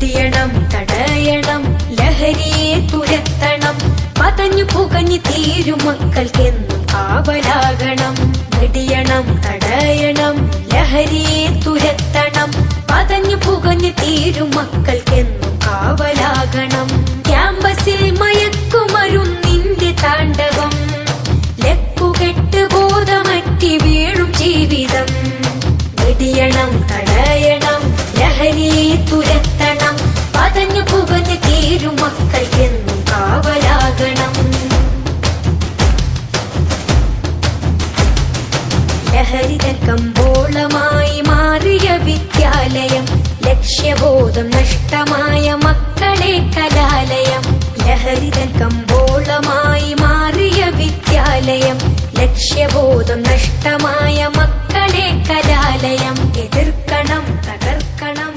വെടിയണം തടയണം ലഹരിയെ തുരത്തണം പതഞ്ഞു പുകഞ്ഞു തീരും മക്കൾക്കെന്നും കാവലാകണം വെടിയണം തടയണം ലഹരിയെ തുരത്തണം പതഞ്ഞു പുകഞ്ഞു തീരും മക്കൾക്കെന്നും കാവലാകണം ക്യാമ്പസിൽ മയക്കുമരുന്നിന്റെ താണ്ഡവം ലക്കുകെട്ട് ബോധമറ്റി വീഴും ജീവിതം വെടിയണം തടയണം ലഹരിയെ തുരത്തണം പതഞ്ഞു പുകഞ്ഞു തീരും മക്കൾക്കെന്നും കാവലാകണം ലഹരിതൻ കമ്പോളമായി മാറിയ വിദ്യാലയം ലക്ഷ്യബോധം നഷ്ടമായ മക്കളെ കലാലയം ലഹരിതൻ കമ്പോളമായി മാറിയ വിദ്യാലയം ലക്ഷ്യബോധം നഷ്ടമായ മക്കളെ കലാലയം എതിർക്കണം തകർക്കണം